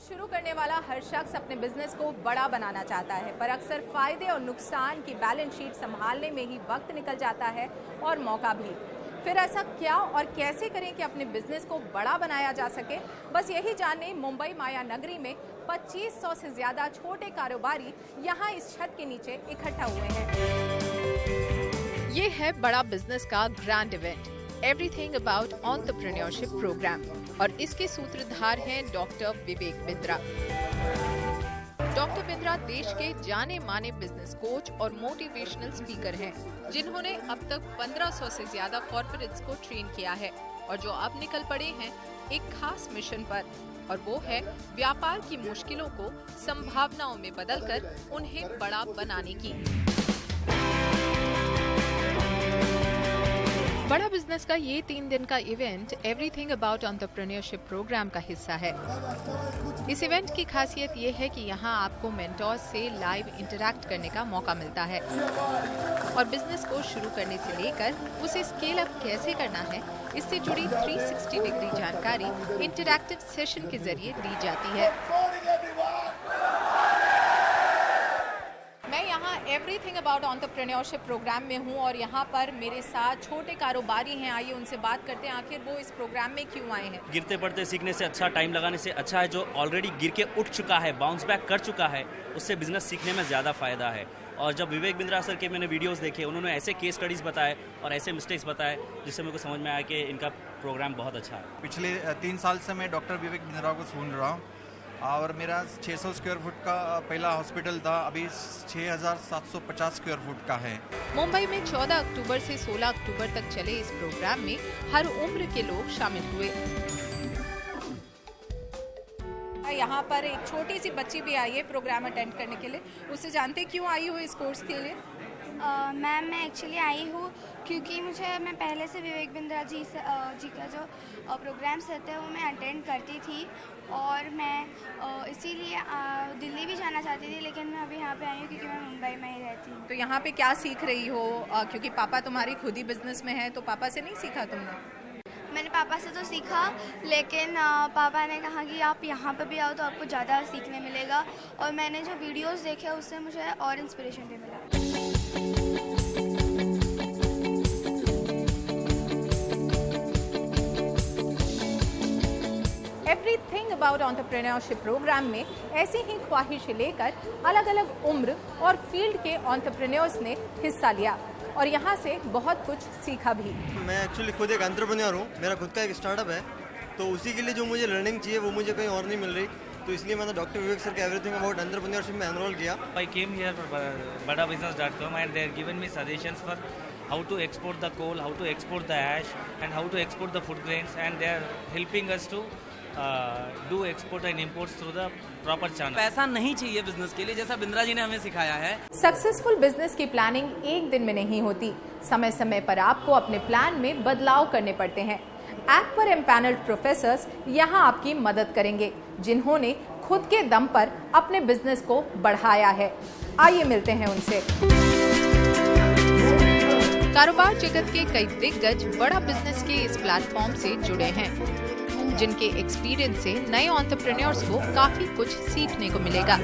Business शुरू करने वाला हर शख्स अपने बिजनेस को बड़ा बनाना चाहता है, पर अक्सर फायदे और नुकसान की बैलेंस शीट संभालने में ही वक्त निकल जाता है और मौका भी। फिर ऐसा क्या और कैसे करें कि अपने बिजनेस को बड़ा बनाया जा सके, बस यही जानने मुंबई माया नगरी में 2500 से ज्यादा छोटे कारोबारी यहाँ इस छत के नीचे इकट्ठा हुए हैं। ये है बड़ा बिजनेस का grand event, everything about entrepreneurship program, और इसके सूत्रधार हैं डॉक्टर विवेक बिंद्रा। डॉक्टर बिंद्रा देश के जाने माने बिजनेस कोच और मोटिवेशनल स्पीकर हैं, जिन्होंने अब तक 1500 से ज्यादा कॉर्पोरेट्स को ट्रेन किया है और जो अब निकल पड़े हैं एक खास मिशन पर, और वो है व्यापार की मुश्किलों को संभावनाओं में बदलकर उन्हें बड़ा बनाने की। बड़ा बिजनेस का ये 3 दिन का event everything about entrepreneurship program का हिस्सा है। इस इवेंट की खासियत ये है कि यहाँ आपको मेंटोर्स से लाइव इंटरैक्ट करने का मौका मिलता है और बिजनेस को शुरू करने से लेकर उसे स्केल अप कैसे करना है, इससे जुड़ी 360 डिग्री जानकारी इंटरैक्टिव सेशन के जरिए दी जाती है। मैं यहाँ एवरीथिंग अबाउट एंटरप्रेन्योरशिप प्रोग्राम में हूँ और यहाँ पर मेरे साथ छोटे कारोबारी हैं। आइए उनसे बात करते हैं, आखिर वो इस प्रोग्राम में क्यों आए हैं। गिरते पड़ते सीखने से अच्छा, टाइम लगाने से अच्छा है जो ऑलरेडी गिर के उठ चुका है, बाउंस बैक कर चुका है, उससे बिजनेस सीखने में ज़्यादा फायदा है। और जब विवेक बिंद्रा सर के मैंने वीडियोस देखे, उन्होंने ऐसे केस स्टडीज़ बताए और ऐसे मिस्टेक्स बताए जिससे मेरे को समझ में आया कि इनका प्रोग्राम बहुत अच्छा है। पिछले 3 साल से मैं डॉक्टर विवेक बिंद्रा को सुन रहा हूँ और मेरा 600 स्क्वायर फुट का पहला हॉस्पिटल था, अभी 6750 स्क्वायर फुट का है। मुंबई में 14 अक्टूबर से 16 अक्टूबर तक चले इस प्रोग्राम में हर उम्र के लोग शामिल हुए। यहाँ पर एक छोटी सी बच्ची भी आई है प्रोग्राम अटेंड करने के लिए, उससे जानते क्यों आई हो इस कोर्स के लिए। मैम मैं एक्चुअली आई हूँ क्योंकि मैं पहले से विवेक बिंद्रा जी का जो प्रोग्राम्स रहते हैं वो मैं अटेंड करती थी और मैं इसीलिए दिल्ली भी जाना चाहती थी, लेकिन मैं अभी यहाँ पे आई हूँ क्योंकि मैं मुंबई में ही रहती हूँ। तो यहाँ पे क्या सीख रही हो, क्योंकि पापा तुम्हारी खुद ही बिजनेस में है, तो पापा से नहीं सीखा तुमने। मैंने पापा से तो सीखा, लेकिन पापा ने कहा कि आप यहाँ पे भी आओ तो आपको ज़्यादा सीखने मिलेगा, और मैंने जो वीडियोस देखे उससे मुझे और इंस्पिरेशन भी मिला। एवरीथिंग अबाउट एंटरप्रेन्योरशिप प्रोग्राम में ऐसी ही ख्वाहिश लेकर अलग अलग उम्र और फील्ड के एंटरप्रेन्योर्स ने हिस्सा लिया और यहाँ से बहुत कुछ सीखा भी। मैं एक्चुअली खुद एक एंटरप्रेन्योर हूँ, मेरा खुद का एक स्टार्टअप है, तो उसी के लिए जो मुझे लर्निंग चाहिए वो मुझे कहीं और नहीं मिल रही, तो इसलिए मैंने डॉक्टर विवेक सर के एवरीथिंग अबाउट एंटरप्रेन्योरशिप में एनरोल किया। I came here for badabusiness.com and they have given me suggestions for how to export the coal, how to export the ash and how to export the food grains, and they are helping us to do export and imports through the proper channel. पैसा नहीं चाहिए business के लिए, जैसा बिंद्रा जी ने हमें सिखाया है। सक्सेसफुल बिजनेस की प्लानिंग एक दिन में नहीं होती, समय समय पर आपको अपने प्लान में बदलाव करने पड़ते हैं। ऐप पर एम्पैनल्ड प्रोफेसर्स यहाँ आपकी मदद करेंगे, जिन्होंने खुद के दम पर अपने बिजनेस को बढ़ाया है। आइए मिलते हैं उनसे। कारोबार जगत के कई दिग्गज बड़ा बिजनेस के इस प्लेटफॉर्म से जुड़े हैं, जिनके एक्सपीरियंस से नए एंटरप्रेन्योर्स को काफी कुछ सीखने को मिलेगा।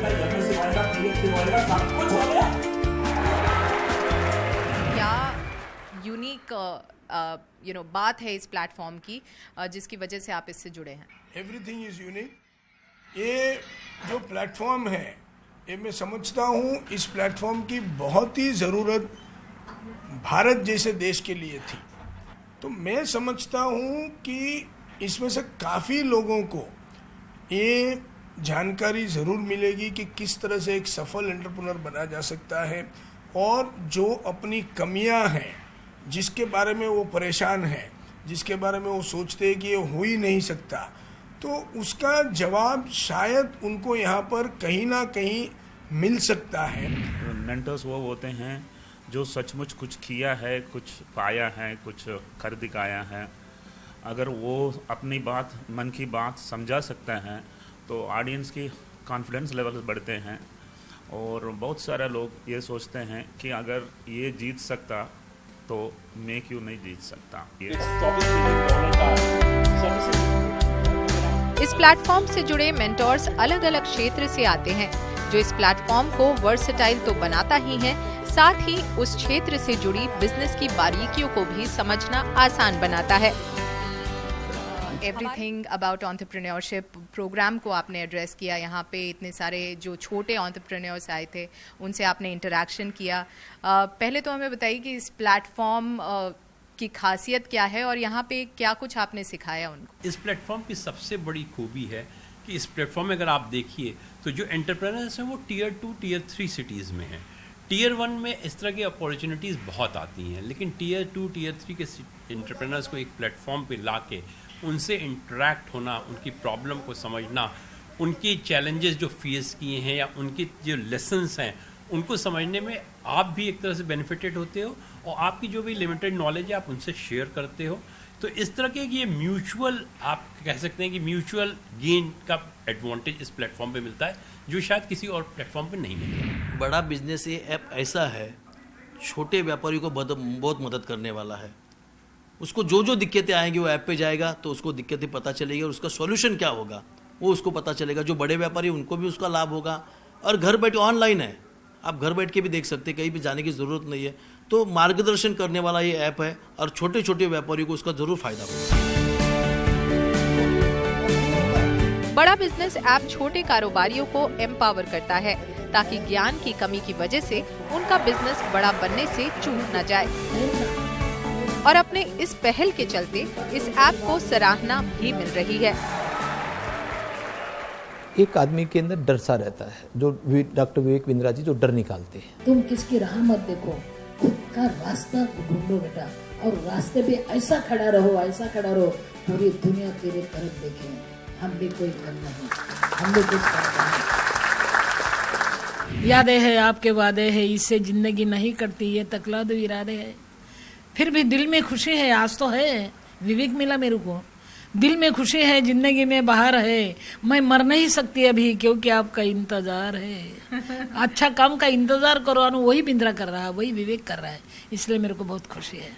क्या यूनिक बात है इस प्लेटफॉर्म की जिसकी वजह से आप इससे जुड़े हैं। Everything is unique. ये जो प्लेटफॉर्म है, ये मैं समझता हूँ इस प्लेटफॉर्म की बहुत ही ज़रूरत भारत जैसे देश के लिए थी। तो मैं समझता हूँ कि इसमें से काफ़ी लोगों को ये जानकारी ज़रूर मिलेगी कि किस तरह से एक सफल एंटरप्रेन्योर बना जा सकता है, और जो अपनी कमियां हैं, जिसके बारे में वो परेशान है, जिसके बारे में वो सोचते हैं कि ये हो ही नहीं सकता, तो उसका जवाब शायद उनको यहाँ पर कहीं ना कहीं मिल सकता है। मेंटर्स वो होते हैं जो सचमुच कुछ किया है, कुछ पाया है, कुछ कर दिखाया है। अगर वो अपनी बात, मन की बात समझा सकता है तो ऑडियंस की कॉन्फिडेंस लेवल बढ़ते हैं, और बहुत सारे लोग ये सोचते हैं कि अगर ये जीत सकता तो मैं क्यों नहीं जीत सकता। इस प्लेटफॉर्म से जुड़े मेंटोर्स अलग अलग क्षेत्र से आते हैं, जो इस प्लेटफॉर्म को वर्सेटाइल तो बनाता ही है, साथ ही उस क्षेत्र से जुड़ी बिजनेस की बारीकियों को भी समझना आसान बनाता है। एवरीथिंग अबाउट एंटरप्रेन्योरशिप प्रोग्राम को आपने एड्रेस किया। यहाँ पे इतने सारे जो छोटे एंटरप्रेन्योर्स आए थे, उनसे आपने इंटरेक्शन किया। पहले तो हमें बताइए कि इस प्लेटफॉर्म की खासियत क्या है और यहाँ पे क्या कुछ आपने सिखाया उनको। इस प्लेटफॉर्म की सबसे बड़ी खूबी है कि इस प्लेटफॉर्म में अगर आप देखिए तो जो एंटरप्रेन्योर्स हैं वो टियर 2, टियर 3 सिटीज़ में हैं। टियर 1 में इस तरह की अपॉर्चुनिटीज़ बहुत आती हैं, लेकिन टियर 2, टियर 3 के एंटरप्रेन्योर्स को एक प्लेटफॉर्म पे ला के उनसे इंटरेक्ट होना, उनकी प्रॉब्लम को समझना, उनकी चैलेंजेस जो फेस किए हैं या उनके जो लेसन्स हैं उनको समझने में आप भी एक तरह से बेनिफिटेड होते हो और आपकी जो भी लिमिटेड नॉलेज है आप उनसे शेयर करते हो। तो इस तरह के ये म्यूचुअल, आप कह सकते हैं कि म्यूचुअल गेन का एडवांटेज इस प्लेटफॉर्म पे मिलता है, जो शायद किसी और प्लेटफॉर्म पे नहीं मिलेगा। बड़ा बिजनेस ये ऐप ऐसा है, छोटे व्यापारी को बहुत मदद करने वाला है। उसको जो जो दिक्कतें आएंगी वो ऐप पे जाएगा तो उसको दिक्कतें पता चलेगी और उसका सॉल्यूशन क्या होगा वो उसको पता चलेगा। जो बड़े व्यापारी उनको भी उसका लाभ होगा और घर बैठे ऑनलाइन है, आप घर बैठ के भी देख सकते हैं, कहीं भी जाने की ज़रूरत नहीं है। तो मार्गदर्शन करने वाला ये ऐप है और छोटे छोटे व्यापारियों को उसका ज़रूर फायदा होगा। बड़ा बिजनेस ऐप छोटे कारोबारियों को एम्पावर करता है ताकि ज्ञान की कमी की वजह से उनका बिजनेस बड़ा बनने से चूक न जाए। और अपने इस पहल के चलते इस ऐप को सराहना भी मिल रही है। एक आदमी के अंदर डर सा रहता है, जो डॉक्टर विवेक बिंद्रा जी जो डर निकालते हैं। तुम किसकी राह मत देखो, खुद का रास्ता ढूंढो बेटा, और रास्ते पे ऐसा खड़ा रहो पूरी दुनिया तेरे तरफ देखे। हम भी कोई कम नहीं, हम भी कुछ करते नहीं। यादें है आपके वादे है, इससे जिंदगी नहीं कटती, ये तकला दो इरादे है। फिर भी दिल में खुशी है, आज तो है विवेक मिला मेरे को, दिल में खुशी है, जिंदगी में बाहर है। मैं मर नहीं सकती अभी क्योंकि आपका इंतजार है। अच्छा काम का इंतजार करो, और वही बिंद्रा कर रहा है, वही विवेक कर रहा है, इसलिए मेरे को बहुत खुशी है।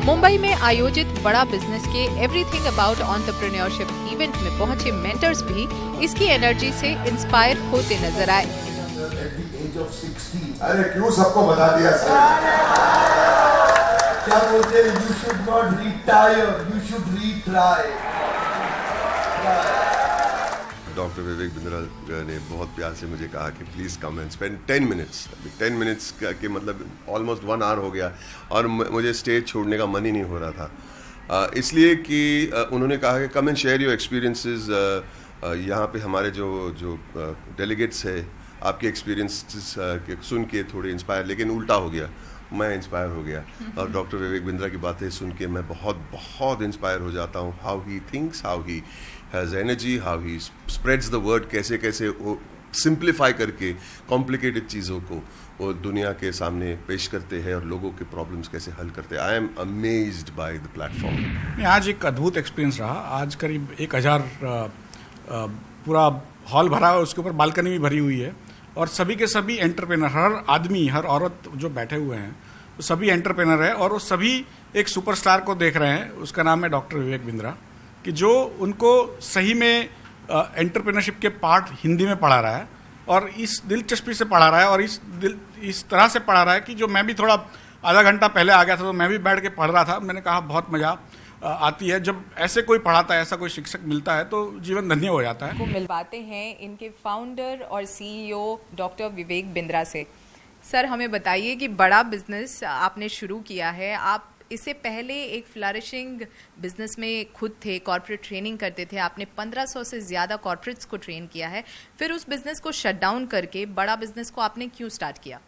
मुंबई में आयोजित बड़ा बिजनेस के एवरीथिंग अबाउट एंटरप्रेन्योरशिप इवेंट में पहुंचे मेंटर्स भी इसकी एनर्जी से इंस्पायर होते नजर आए। अरे क्यों सबको बता दिया सर? क्या बोलते हैं, you should not retire, you should retry. Doctor Vivek Bindra ने बहुत प्यार से मुझे कहा कि please come and spend 10 minutes. 10 minutes के मतलब ऑलमोस्ट 1 आवर हो गया और मुझे स्टेज छोड़ने का मन ही नहीं हो रहा था, इसलिए कि उन्होंने कहा कि come and share your experiences. यहाँ पे हमारे जो डेलीगेट्स है, आपके एक्सपीरियंस सुन के थोड़े इंस्पायर, लेकिन उल्टा हो गया, मैं इंस्पायर हो गया और डॉक्टर विवेक बिंद्रा की बातें सुन के मैं बहुत इंस्पायर हो जाता हूँ। How he thinks, how he has energy, how he spreads the word, कैसे वो सिंप्लीफाई करके कॉम्प्लिकेटेड चीज़ों को वो दुनिया के सामने पेश करते हैं और लोगों के प्रॉब्लम्स कैसे हल करते हैं। I am amazed by the platform. आज एक अद्भुत एक्सपीरियंस रहा। आज करीब 1000 पूरा हॉल भरा है, उसके ऊपर बालकनी भी भरी हुई है और सभी के सभी एंटरप्रेनर, हर आदमी हर औरत जो बैठे हुए हैं वो सभी एंटरप्रेनर है और वो सभी एक सुपरस्टार को देख रहे हैं। उसका नाम है डॉक्टर विवेक बिंद्रा, कि जो उनको सही में एंटरप्रेन्योरशिप के पार्ट हिंदी में पढ़ा रहा है और इस दिलचस्पी से पढ़ा रहा है और इस तरह से पढ़ा रहा है कि जो मैं भी थोड़ा आधा घंटा पहले आ गया था तो मैं भी बैठ के पढ़ रहा था। मैंने कहा बहुत मज़ा आती है जब ऐसे कोई पढ़ाता है, ऐसा कोई शिक्षक मिलता है तो जीवन धन्य हो जाता है। को मिलवाते हैं इनके फाउंडर और सीईओ डॉक्टर विवेक बिंद्रा से। सर हमें बताइए कि बड़ा बिजनेस आपने शुरू किया है, आप इससे पहले एक फ्लरिशिंग बिजनेस में खुद थे, कॉर्पोरेट ट्रेनिंग करते थे, आपने 1500 से ज़्यादा कॉर्पोरेट्स को ट्रेन किया है, फिर उस बिजनेस को शट डाउन करके बड़ा बिजनेस को आपने क्यों स्टार्ट किया?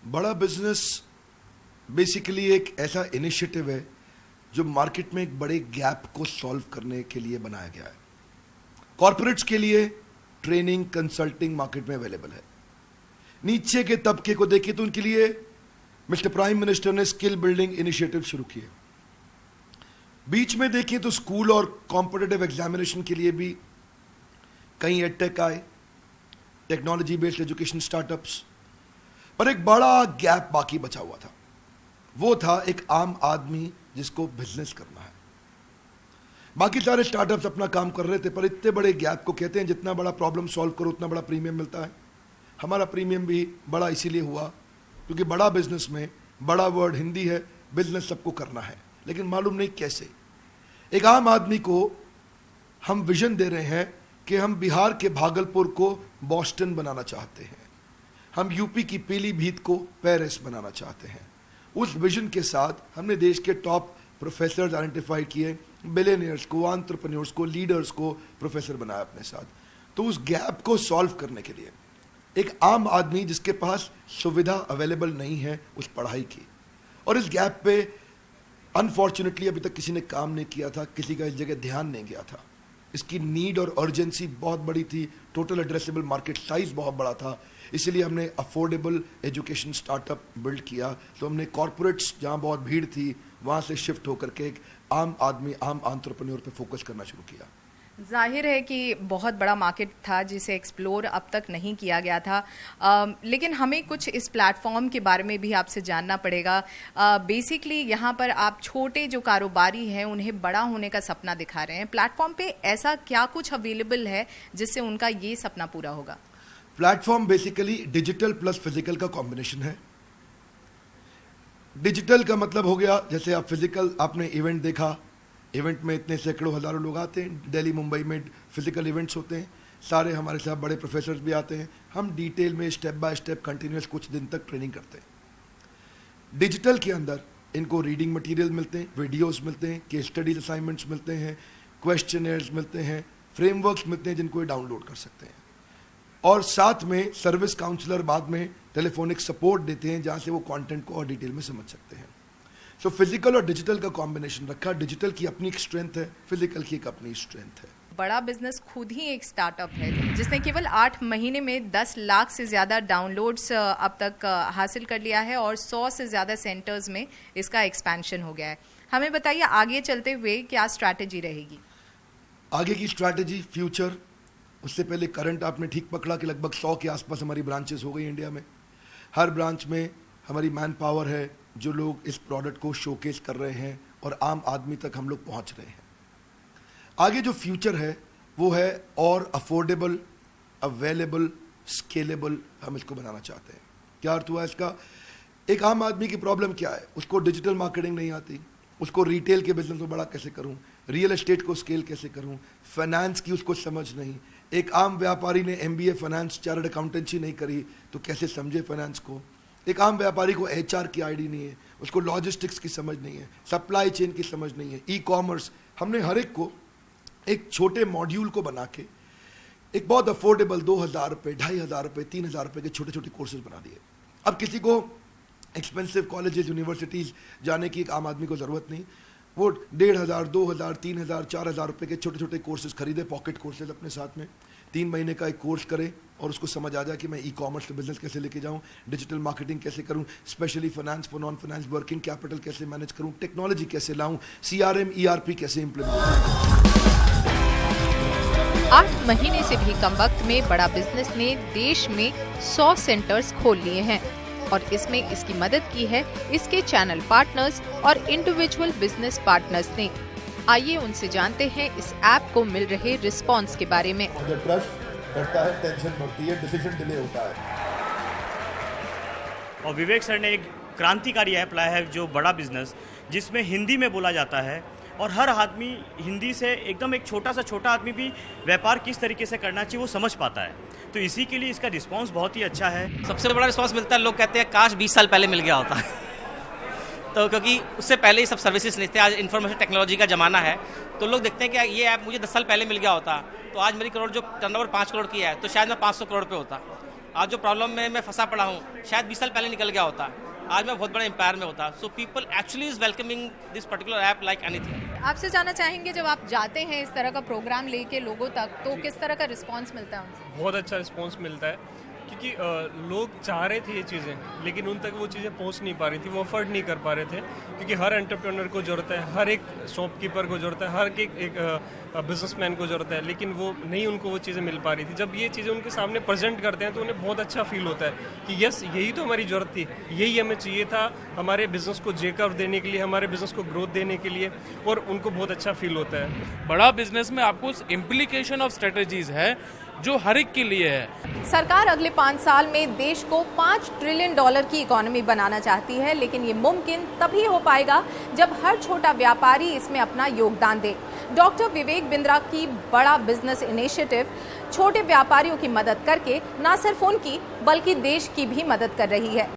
बड़ा बिजनेस बेसिकली एक ऐसा इनिशिएटिव है जो मार्केट में एक बड़े गैप को सॉल्व करने के लिए बनाया गया है। कॉर्पोरेट्स के लिए ट्रेनिंग कंसल्टिंग मार्केट में अवेलेबल है। नीचे के तबके को देखिए तो उनके लिए मिस्टर प्राइम मिनिस्टर ने स्किल बिल्डिंग इनिशिएटिव शुरू किए। बीच में देखिए तो स्कूल और कॉम्पिटिटिव एग्जामिनेशन के लिए भी कई एडटेक आए, टेक्नोलॉजी बेस्ड एजुकेशन स्टार्टअप्स, पर एक बड़ा गैप बाकी बचा हुआ था। वो था एक आम आदमी जिसको बिजनेस करना है। बाकी सारे स्टार्टअप्स अपना काम कर रहे थे, पर इतने बड़े गैप को कहते हैं जितना बड़ा प्रॉब्लम सॉल्व करो उतना बड़ा प्रीमियम मिलता है। हमारा प्रीमियम भी बड़ा इसीलिए हुआ क्योंकि बड़ा बिजनेस में बड़ा वर्ड हिंदी है, बिजनेस सबको करना है, लेकिन मालूम नहीं कैसे। एक आम आदमी को हम विजन दे रहे हैं कि हम बिहार के भागलपुर को बॉस्टन बनाना चाहते हैं, हम यूपी की पीलीभीत को पेरिस बनाना चाहते हैं। उस विजन के साथ हमने देश के टॉप प्रोफेसर्स आइडेंटिफाई किए, बिलियनियर्स को, एंटरप्रेन्योर्स को, लीडर्स को प्रोफेसर बनाया अपने साथ। तो उस गैप को सॉल्व करने के लिए एक आम आदमी जिसके पास सुविधा अवेलेबल नहीं है उस पढ़ाई की, और इस गैप पे अनफॉर्चुनेटली अभी तक किसी ने काम नहीं किया था, किसी का इस जगह ध्यान नहीं गया था। इसकी नीड और अर्जेंसी बहुत बड़ी थी, टोटल एड्रेसेबल मार्केट साइज बहुत बड़ा था, इसलिए हमने अफोर्डेबल एजुकेशन स्टार्टअप बिल्ड किया। तो हमने कॉर्पोरेट्स जहाँ बहुत भीड़ थी वहाँ से शिफ्ट होकर के एक आम आदमी, आम एंटरप्रेन्योर पे फोकस करना शुरू किया। जाहिर है कि बहुत बड़ा मार्केट था जिसे एक्सप्लोर अब तक नहीं किया गया था, लेकिन हमें कुछ इस प्लेटफॉर्म के बारे में भी आपसे जानना पड़ेगा। बेसिकली यहाँ पर आप छोटे जो कारोबारी हैं उन्हें बड़ा होने का सपना दिखा रहे हैं। प्लेटफॉर्म पे ऐसा क्या कुछ अवेलेबल है जिससे उनका ये सपना पूरा होगा? Platform basically digital plus physical का कॉम्बिनेशन है। डिजिटल का मतलब हो गया, जैसे आप फिजिकल, आपने इवेंट देखा, इवेंट में इतने सैकड़ों हजारों लोग आते हैं, दिल्ली मुंबई में फिजिकल इवेंट्स होते हैं, सारे हमारे साथ बड़े प्रोफेसर्स भी आते हैं, हम डिटेल में स्टेप बाय स्टेप कंटिन्यूस कुछ दिन तक ट्रेनिंग करते हैं। डिजिटल के अंदर इनको रीडिंग मटेरियल मिलते हैं, वीडियोस मिलते हैं, केस स्टडीज असाइनमेंट्स मिलते हैं, क्वेश्चनर्स मिलते हैं, फ्रेमवर्क्स मिलते हैं जिनको ये डाउनलोड कर सकते हैं, और साथ में सर्विस काउंसलर बाद में टेलीफोनिक सपोर्ट देते हैं जहाँ से वो कंटेंट को और डिटेल में समझ सकते हैं। सो फिजिकल और डिजिटल का कॉम्बिनेशन रखा। डिजिटल की अपनी एक स्ट्रेंथ है, फिजिकल की एक अपनी स्ट्रेंथ है। बड़ा बिजनेस खुद ही एक स्टार्टअप है जिसने केवल 8 महीने में 10 लाख से ज़्यादा डाउनलोड्स अब तक हासिल कर लिया है और 100 से ज़्यादा सेंटर्स में इसका एक्सपेंशन हो गया है। हमें बताइए आगे चलते हुए क्या स्ट्रैटेजी रहेगी? आगे की स्ट्रैटेजी, फ्यूचर, उससे पहले करंट आपने ठीक पकड़ा कि लगभग 100 के आसपास हमारी ब्रांचेस हो गई इंडिया में। हर ब्रांच में हमारी मैन पावर है, जो लोग इस प्रोडक्ट को शोकेस कर रहे हैं और आम आदमी तक हम लोग पहुंच रहे हैं। आगे जो फ्यूचर है वो है और अफोर्डेबल, अवेलेबल, स्केलेबल हम इसको बनाना चाहते हैं। क्या अर्थ हुआ इसका? एक आम आदमी की प्रॉब्लम क्या है? उसको डिजिटल मार्केटिंग नहीं आती, उसको रिटेल के बिजनेस को बड़ा कैसे करूं, रियल एस्टेट को स्केल कैसे करूं, फाइनेंस की उसको समझ नहीं। एक आम व्यापारी ने MBA फाइनेंस, चार्टर्ड अकाउंटेंसी नहीं करी तो कैसे समझे फाइनेंस को। एक आम व्यापारी को HR की आईडी नहीं है, उसको लॉजिस्टिक्स की समझ नहीं है, सप्लाई चेन की समझ नहीं है, ई-कॉमर्स। हमने हर एक को एक छोटे मॉड्यूल को बना के एक बहुत अफोर्डेबल 2000 रुपये, 2500 रुपये, 3000 रुपये के छोटे छोटे कोर्सेज बना दिए। अब किसी को एक्सपेंसिव कॉलेजेस, यूनिवर्सिटीज़ जाने की एक आम आदमी को ज़रूरत नहीं, वो 1500, 2000, 3000, 4000 रुपये के छोटे छोटे कोर्सेज खरीदे, पॉकेट कोर्सेज अपने साथ में 3 महीने का एक कोर्स करे और उसको समझ आ जाए कि मैं ई-कॉमर्स से बिजनेस कैसे लेके जाऊं, डिजिटल मार्केटिंग कैसे करूं, specially finance for non finance, working capital कैसे मैनेज करूं, टेक्नोलॉजी कैसे लाऊं, CRM, ERP कैसे इम्प्लीमेंट करूं। 8 महीने से भी कम वक्त में बड़ा बिजनेस ने देश में 100 सेंटर्स खोल लिए हैं और इसमें इसकी मदद की है इसके चैनल पार्टनर्स और इंडिविजुअल बिजनेस पार्टनर्स ने। आइए उनसे जानते हैं इस ऐप को मिल रहे रिस्पॉन्स के बारे में। ट्रस्ट बढ़ता है, टेंशन बढ़ती है, डिसीजन डिले होता है। और विवेक सर ने एक क्रांतिकारी ऐप लाया है जो बड़ा बिजनेस, जिसमें हिंदी में बोला जाता है और हर आदमी हिंदी से, एकदम एक छोटा सा छोटा आदमी भी व्यापार किस तरीके से करना चाहिए वो समझ पाता है। तो इसी के लिए इसका रिस्पांस बहुत ही अच्छा है। सबसे बड़ा रिस्पांस मिलता है, लोग कहते हैं काश 20 साल पहले मिल गया होता तो क्योंकि उससे पहले ही सब सर्विसेज नहीं थे। आज इन्फॉर्मेशन टेक्नोलॉजी का ज़माना है, तो लोग देखते हैं कि ये ऐप मुझे 10 साल पहले मिल गया होता तो आज मेरी करोड़ जो टर्नओवर 5 करोड़ की है तो शायद मैं 500 करोड़ पे होता। आज जो प्रॉब्लम में मैं फंसा पड़ा हूँ शायद 20 साल पहले निकल गया होता, आज मैं बहुत बड़ा एम्पायर में होता। So people actually is welcoming this particular app like anything. आपसे जानना चाहेंगे, जब आप जाते हैं इस तरह का प्रोग्राम लेके लोगों तक तो किस तरह का रिस्पांस मिलता है उनसे? बहुत अच्छा रिस्पांस मिलता है कि क्योंकि लोग चाह रहे थे ये चीज़ें, लेकिन उन तक वो चीज़ें पहुंच नहीं पा रही थी, वो अफोर्ड नहीं कर पा रहे थे, क्योंकि हर एंटरप्रेन्योर को ज़रूरत है, हर एक शॉपकीपर को ज़रूरत है, हर एक बिजनेसमैन को ज़रूरत है, लेकिन वो नहीं, उनको वो चीज़ें मिल पा रही थी। जब ये चीज़ें उनके सामने प्रेजेंट करते हैं तो उन्हें बहुत अच्छा फील होता है कि यस, यही तो हमारी ज़रूरत थी, यही हमें चाहिए था हमारे बिजनेस को जेकर्व देने के लिए, हमारे बिजनेस को ग्रोथ देने के लिए, और उनको बहुत अच्छा फील होता है। बड़ा बिजनेस में आपको इम्प्लीकेशन ऑफ स्ट्रेटजीज है जो हर एक के लिए है। सरकार अगले 5 साल में देश को $5 ट्रिलियन की इकोनॉमी बनाना चाहती है, लेकिन ये मुमकिन तभी हो पाएगा जब हर छोटा व्यापारी इसमें अपना योगदान दे। डॉक्टर विवेक बिंद्रा की बड़ा बिजनेस इनिशिएटिव छोटे व्यापारियों की मदद करके न सिर्फ उनकी बल्कि देश की भी मदद कर रही है।